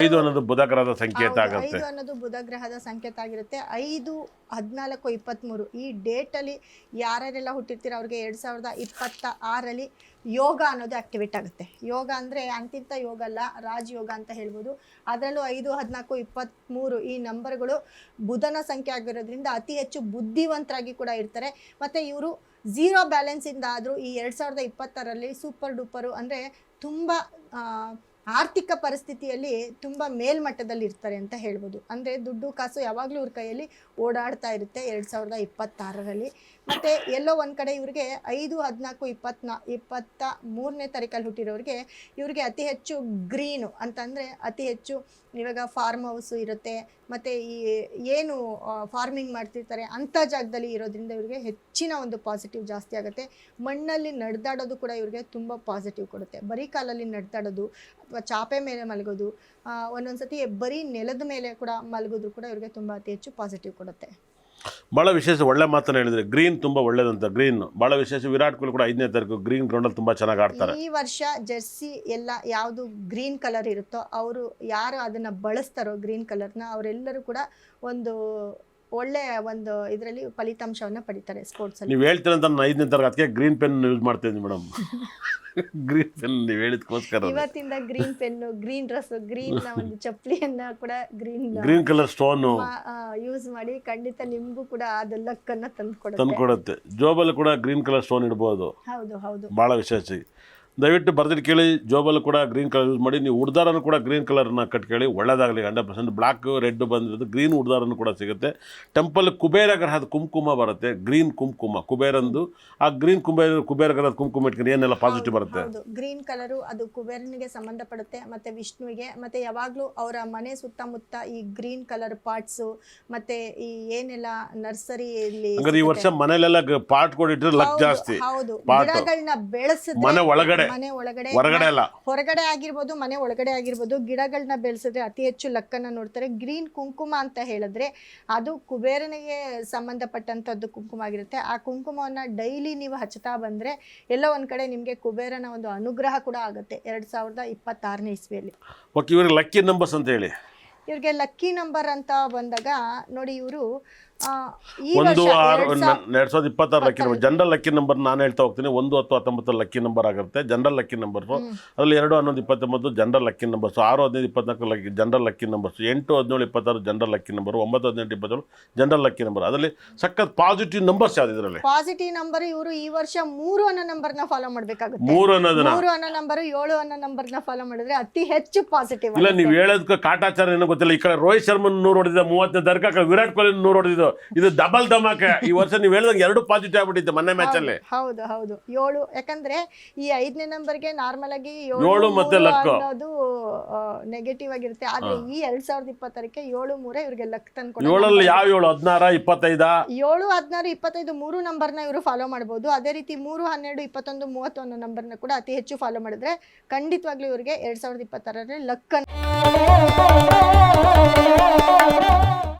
5 ಅನ್ನೋದು ಬುಧ ಗ್ರಹದ ಸಂಕೇತ ಆಗುತ್ತೆ. 5 ಅನ್ನೋದು ಬುಧ ಗ್ರಹದ ಸಂಕೇತ ಆಗಿರುತ್ತೆ. 5, 14, 23 ಈ ಡೇಟಲ್ಲಿ ಯಾರ್ಯಾರೆಲ್ಲ ಹುಟ್ಟಿರ್ತೀರ ಅವ್ರಿಗೆ 2026ರಲ್ಲಿ ಯೋಗ ಅನ್ನೋದು ಆಕ್ಟಿವೇಟ್ ಆಗುತ್ತೆ. ಯೋಗ ಅಂದರೆ ಅಂತಿಂತ ಯೋಗ ಅಲ್ಲ, ರಾಜಯೋಗ ಅಂತ ಹೇಳ್ಬೋದು. ಅದರಲ್ಲೂ 5, 14, 23 ಈ ನಂಬರ್ಗಳು ಬುಧನ ಸಂಖ್ಯೆ ಆಗಿರೋದ್ರಿಂದ ಅತಿ ಹೆಚ್ಚು ಬುದ್ಧಿವಂತರಾಗಿ ಕೂಡ ಇರ್ತಾರೆ. ಮತ್ತು ಇವರು ಝೀರೋ ಬ್ಯಾಲೆನ್ಸಿಂದ ಆದರೂ ಈ 2026ರಲ್ಲಿ ಸೂಪರ್ ಡೂಪರು ಅಂದರೆ ತುಂಬ ಆರ್ಥಿಕ ಪರಿಸ್ಥಿತಿಯಲ್ಲಿ ತುಂಬ ಮೇಲ್ಮಟ್ಟದಲ್ಲಿ ಇರ್ತಾರೆ ಅಂತ ಹೇಳ್ಬೋದು. ಅಂದರೆ ದುಡ್ಡು ಕಾಸು ಯಾವಾಗಲೂ ಇವ್ರ ಕೈಯಲ್ಲಿ ಓಡಾಡ್ತಾ ಇರುತ್ತೆ 2026ರಲ್ಲಿ. ಮತ್ತು ಎಲ್ಲೋ ಒಂದು ಕಡೆ ಇವ್ರಿಗೆ 5, 14, 23ನೇ ತಾರೀಕಲ್ಲಿ ಹುಟ್ಟಿರೋರಿಗೆ ಇವ್ರಿಗೆ ಅತಿ ಹೆಚ್ಚು ಗ್ರೀನು ಅಂತಂದರೆ ಅತಿ ಹೆಚ್ಚು ಇವಾಗ ಫಾರ್ಮ್ ಹೌಸು ಇರುತ್ತೆ. ಮತ್ತು ಈ ಏನು ಫಾರ್ಮಿಂಗ್ ಮಾಡ್ತಿರ್ತಾರೆ ಅಂಥ ಜಾಗದಲ್ಲಿ ಇರೋದ್ರಿಂದ ಇವ್ರಿಗೆ ಹೆಚ್ಚಿನ ಒಂದು ಪಾಸಿಟಿವ್ ಜಾಸ್ತಿ ಆಗುತ್ತೆ. ಮಣ್ಣಲ್ಲಿ ನಡೆದಾಡೋದು ಕೂಡ ಇವ್ರಿಗೆ ತುಂಬ ಪಾಸಿಟಿವ್ ಕೊಡುತ್ತೆ. ಬರೀ ಕಾಲಲ್ಲಿ ನಡೆದಾಡೋದು ಅಥವಾ ಚಾಪೆ ಮೇಲೆ ಮಲಗೋದು, ಒಂದೊಂದು ಸತಿ ಬರೀ ನೆಲದ ಮೇಲೆ ಕೂಡ ಮಲಗೋದು ಕೂಡ ಇವ್ರಿಗೆ ತುಂಬ ಅತಿ ಹೆಚ್ಚು ಪಾಸಿಟಿವ್ ಕೊಡುತ್ತೆ. ಭಾಳ ವಿಶೇಷ ಒಳ್ಳೆ ಮಾತನ್ನು ಹೇಳಿದರೆ ಗ್ರೀನ್ ತುಂಬ ಒಳ್ಳೇದಂತ. ಗ್ರೀನ್ ಭಾಳ ವಿಶೇಷ. ವಿರಾಟ್ ಕೊಹ್ಲಿ ಕೂಡ 5ನೇ ತಾರೀಕು ಗ್ರೀನ್ ಗ್ರೌಂಡಲ್ಲಿ ತುಂಬ ಚೆನ್ನಾಗಿ ಆಡ್ತಾರೆ. ಈ ವರ್ಷ ಜೆರ್ಸಿ ಎಲ್ಲ ಯಾವುದು ಗ್ರೀನ್ ಕಲರ್ ಇರುತ್ತೋ ಅವರು ಯಾರು ಅದನ್ನು ಬಳಸ್ತಾರೋ ಗ್ರೀನ್ ಕಲರ್ನ ಅವರೆಲ್ಲರೂ ಕೂಡ ಒಂದು ಒಳ್ಳೆ ಒಂದು ಇದರಲ್ಲಿ ಫಲಿತಾಂಶವನ್ನು ಪಡಿತಾರೆ ಸ್ಪೋರ್ಟ್ಸಲ್ಲಿ. ನೀವು ಹೇಳ್ತೀರಂತ ನಾನು 5ನೇ ತಾರೀಕು ಅದಕ್ಕೆ ಗ್ರೀನ್ ಪೆನ್ ಯೂಸ್ ಮಾಡ್ತಿದ್ದೀನಿ ಮೇಡಮ್. ಗ್ರೀನ್ ಪೆನ್ ನೀವು ಹೇಳಿದ್ಕೋಸ್ಕರ ಇವತ್ತಿಂದ green pen, green dress, green ಒಂದು ಚಪ್ಪಲಿಯನ್ನ ಕೂಡ ಗ್ರೀನ್ ಕಲರ್ ಸ್ಟೋನು ಯೂಸ್ ಮಾಡಿ ಖಂಡಿತ ನಿಮಗೂ ಕೂಡ ಅದು ಲಕ್ ಅನ್ನ ತಂದ್ಕೊಡುತ್ತೆ. ಜೋಬಲ್ಲಿ ಕೂಡ ಗ್ರೀನ್ ಕಲರ್ ಸ್ಟೋನ್ ಇಡ್ಬೋದು. ಹೌದು ಹೌದು, ಭಾಳ ವಿಶೇಷ. ದಯವಿಟ್ಟು ಬರ್ದಿಟ್ಟು ಕೇಳಿ. ಜೋಬಲ್ಲೂ ಕೂಡ ಗ್ರೀನ್ ಕಲರ್ ಯೂಸ್ ಮಾಡಿ. ನೀವು ಉಡ್ದಾರನ್ನು ಕೂಡ ಗ್ರೀನ್ ಕಲರ್ನ ಕಟ್ಕೇಳಿ, ಒಳ್ಳೆಯದಾಗಲಿ. 100% ಬ್ಲ್ಯಾಕ್ ರೆಡ್ ಬಂದಿರೋದು ಗ್ರೀನ್ ಉಡ್ದಾರನ್ನು ಕೂಡ ಸಿಗುತ್ತೆ. ಟೆಂಪಲ್ ಕುಬೇರ ಗ್ರಹದ ಕುಂಕುಮ ಬರುತ್ತೆ, ಗ್ರೀನ್ ಕುಂಕುಮ ಕುಬೇರಂದು. ಆ ಗ್ರೀನ್ ಕುಬೇರ ಗ್ರಹದ ಕುಂಕುಮ ಇಟ್ಕೊಂಡು ಏನೆಲ್ಲ ಪಾಸಿಟಿವ್ ಬರುತ್ತೆ. ಗ್ರೀನ್ ಕಲರು ಅದು ಕುಬೇರನಿಗೆ ಸಂಬಂಧಪಡುತ್ತೆ ಮತ್ತು ವಿಷ್ಣುವಿಗೆ. ಮತ್ತು ಯಾವಾಗಲೂ ಅವರ ಮನೆ ಸುತ್ತಮುತ್ತ ಈ ಗ್ರೀನ್ ಕಲರ್ ಪಾಟ್ಸು ಮತ್ತು ಈ ಏನೆಲ್ಲ ನರ್ಸರಿಯಲ್ಲಿ ಈ ವರ್ಷ ಮನೆಯಲ್ಲೆಲ್ಲ ಪಾಟ್ ಕೊಡಿಟ್ರೆ ಲಕ್ ಜಾಸ್ತಿ. ಹೌದು, ಗಿಡಗಳನ್ನ ಬೆಳೆಸಿದ್ರೆ ಮನೆ ಒಳಗಡೆ ಹೊರಗಡೆ ಅಲ್ಲ, ಹೊರಗಡೆ ಆಗಿರ್ಬೋದು ಮನೆ ಒಳಗಡೆ ಆಗಿರ್ಬೋದು ಗಿಡಗಳನ್ನ ಬೆಳೆಸಿದ್ರೆ ಅತಿ ಹೆಚ್ಚು ಲಕ್ಕನ್ನ ನೋಡ್ತಾರೆ. ಗ್ರೀನ್ ಕುಂಕುಮ ಅಂತ ಹೇಳಿದ್ರೆ ಅದು ಕುಬೇರನಿಗೆ ಸಂಬಂಧಪಟ್ಟಂಥದ್ದು ಕುಂಕುಮ ಆಗಿರುತ್ತೆ. ಆ ಕುಂಕುಮವನ್ನ ಡೈಲಿ ನೀವು ಹಚ್ಚುತ್ತಾ ಬಂದ್ರೆ ಎಲ್ಲೋ ಒಂದ್ ಕಡೆ ನಿಮ್ಗೆ ಕುಬೇರನ ಒಂದು ಅನುಗ್ರಹ ಕೂಡ ಆಗುತ್ತೆ 2026ನೇ ಇಸ್ವಿಯಲ್ಲಿ. ಓಕೆ, ಇವ್ರಿಗೆ ಲಕ್ಕಿ ನಂಬರ್ಸ್ ಅಂತ ಹೇಳಿ. ಇವ್ರಿಗೆ ಲಕ್ಕಿ ನಂಬರ್ ಅಂತ ಬಂದಾಗ ನೋಡಿ, ಇವರು 1, 6, 2026 lucky number. General lucky number ನಾನು ಹೇಳ್ತಾ ಹೋಗ್ತೀನಿ. 1, 10, 19 ಲಕ್ಕಿ ನಂಬರ್ ಆಗಿರುತ್ತೆ ಜನರಲ್ ಲಕ್ಕಿ ನಂಬರ್ಸು. ಅದರಲ್ಲಿ 2, 11, 29 general lucky numbers. 6, 15, 24 lucky general lucky numbers. 8, 17, 26 general lucky number. 9, 18, 27 general lucky number. ಅದರಲ್ಲಿ ಸಖತ್ ಪಾಸಿಟಿವ್ ನಂಬರ್ಸ್ ಯಾವ್ದು ಇದರಲ್ಲಿ? ಪಾಸಿಟಿವ್ ನಂಬರ್ ಇವರು ಈ ವರ್ಷ 3 ಅನ್ನೋ ನಂಬರ್ನ ಫಾಲೋ ಮಾಡಬೇಕಾಗುತ್ತೆ. 3 ಅನ್ನೋದನ್ನ 3 ಅನ್ನೋ ನಂಬರ್ 7 ಅನ್ನೋ ನಂಬರ್ನ ಫಾಲೋ ಮಾಡಿದ್ರೆ ಅತಿ ಹೆಚ್ಚು ಪಾಸಿಟಿವ್. ಇಲ್ಲ, ನೀವು ಹೇಳೋದಕ್ಕೆ ಕಾಟಾಚಾರ ಏನೋ ಗೊತ್ತಿಲ್ಲ. ಈ ಕಡೆ ರೋಹಿತ್ ಶರ್ಮನ್ 100 ಹೊಡೆದಿದ್ದ 30ನೇ ತಾರೀಕು, ವಿರಾಟ್ ಕೊಹ್ಲಿ 100 ಹೊಡೆದಿದ್ದು. ಇದು ಡಬಲ್ ಧಮಾಕೆ. ಈ ವರ್ಷ ನೀವು ಹೇಳಿದಾಗ 2 ಪಾಸಿಟಿವ್ ಆಗ್ಬಿಟ್ಟಿತ್ತು ಮೊನ್ನೆ ಮ್ಯಾಚ್ ಅಲ್ಲಿ. ಹೌದು ಹೌದು, 7. ಯಾಕಂದ್ರೆ ಈ 5ನೇ ನಂಬರ್ಗೆ ನಾರ್ಮಲ್ ಆಗಿ 7 ಮತ್ತೆ ಲಕ್ ಅನ್ನೋದು ನೆಗೆಟಿವ್ ಆಗಿರುತ್ತೆ. ಆದ್ರೆ ಈ 2026ಕ್ಕೆ 7, 3 ಇವ್ರಿಗೆ ಲಕ್ ತಂದ್ಕೊಡ. 7 ಯಾವ 7? 16, 25? 7, 16, 25 3 ನಂಬರ್ನ ಇವರು ಫಾಲೋ ಮಾಡಬಹುದು. ಅದೇ ರೀತಿ 3, 12, 21, 30 ಅನ್ನೋ ನಂಬರ್ನ ಕೂಡ ಅತಿ ಹೆಚ್ಚು ಫಾಲೋ ಮಾಡಿದ್ರೆ ಖಂಡಿತವಾಗ್ಲೂ ಇವರಿಗೆ 2026ರಲ್ಲಿ ಲಕ್